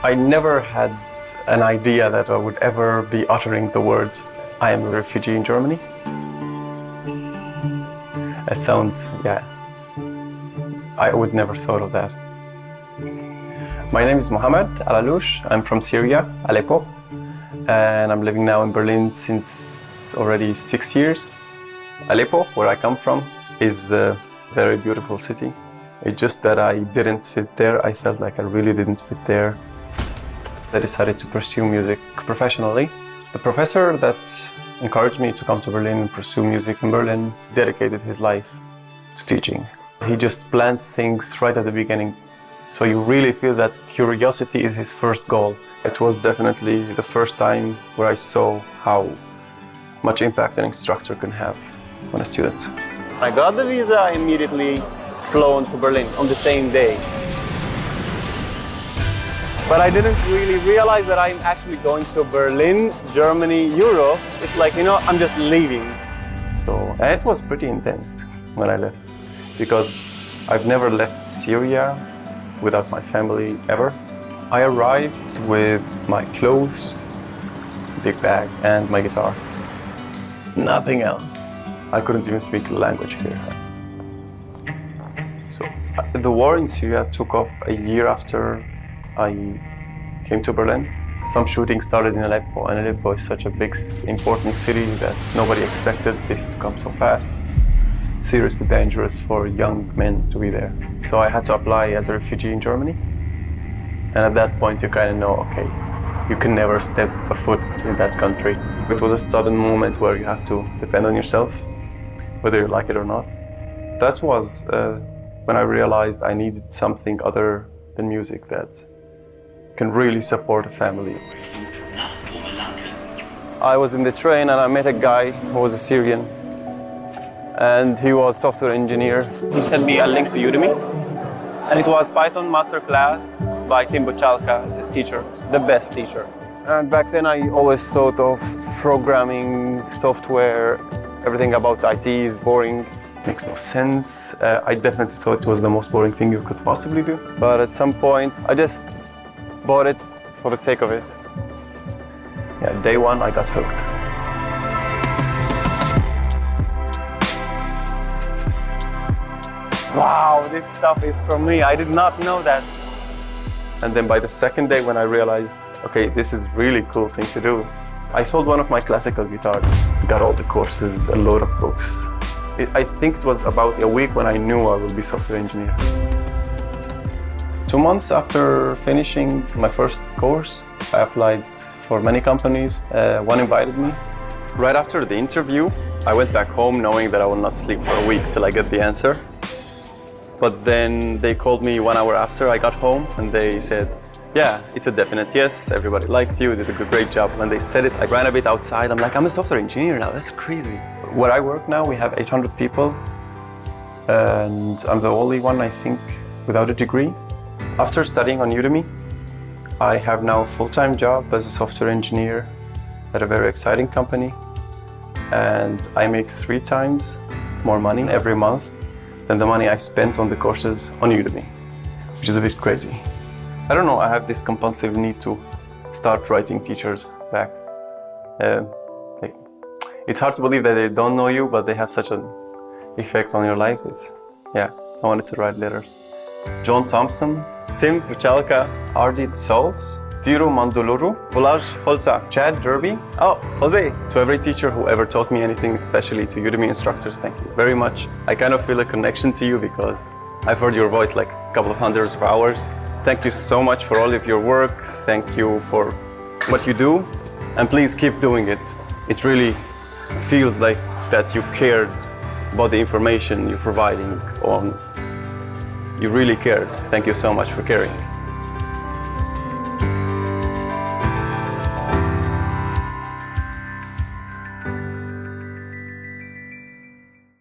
I never had an idea that I would ever be uttering the words, I am a refugee in Germany. It sounds, I would never thought of that. My name is Mohamad Alaloush. I'm from Syria, Aleppo, and I'm living now in Berlin since already 6 years. Aleppo, where I come from, is a very beautiful city. It's just that I didn't fit there. I felt like I really didn't fit there. I decided to pursue music professionally. The professor that encouraged me to come to Berlin and pursue music in Berlin dedicated his life to teaching. He just plants things right at the beginning. So you really feel that curiosity is his first goal. It was definitely the first time where I saw how much impact an instructor can have on a student. I got the visa, I immediately flown to Berlin on the same day. But I didn't really realize that I'm actually going to Berlin, Germany, Europe. It's like, I'm just leaving. So it was pretty intense when I left, because I've never left Syria without my family ever. I arrived with my clothes, big bag, and my guitar. Nothing else. I couldn't even speak the language here. So the war in Syria took off a year after I came to Berlin. Some shooting started in Aleppo, and Aleppo is such a big, important city that nobody expected this to come so fast. Seriously dangerous for young men to be there. So I had to apply as a refugee in Germany. And at that point you kind of know, okay, you can never step a foot in that country. It was a sudden moment where you have to depend on yourself, whether you like it or not. That was when I realized I needed something other than music that can really support a family. I was in the train and I met a guy who was a Syrian, and he was a software engineer. He sent me a link to Udemy, and it was Python masterclass by Tim Bochalka as a teacher, the best teacher. And back then I always thought of programming, software, everything about IT is boring. Makes no sense. I definitely thought it was the most boring thing you could possibly do. But at some point, I just bought it for the sake of it. Yeah, day one, I got hooked. Wow, this stuff is for me. I did not know that. And then by the second day, when I realized, okay, this is really cool thing to do, I sold one of my classical guitars. Got all the courses, a load of books. I think it was about a week when I knew I would be a software engineer. 2 months after finishing my first course, I applied for many companies. One invited me. Right after the interview, I went back home knowing that I will not sleep for a week till I get the answer. But then they called me 1 hour after I got home and they said, yeah, it's a definite yes, everybody liked you, did a great job. When they said it, I ran a bit outside. I'm like, I'm a software engineer now, that's crazy. Where I work now, we have 800 people, and I'm the only one, I think, without a degree. After studying on Udemy, I have now a full-time job as a software engineer at a very exciting company, and I make 3 times more money every month than the money I spent on the courses on Udemy, which is a bit crazy. I don't know, I have this compulsive need to start writing teachers back. It's hard to believe that they don't know you, but they have such an effect on your life. I wanted to write letters. John Thompson, Tim Bochalka, Ardit Sauls, Tiro Mandoluru, Volaj Holza, Chad Derby, Jose. To every teacher who ever taught me anything, especially to Udemy instructors, thank you very much. I kind of feel a connection to you because I've heard your voice like a couple of hundreds of hours. Thank you so much for all of your work. Thank you for what you do, and please keep doing it. It really feels like that you cared about the information you're providing on. You really cared. Thank you so much for caring.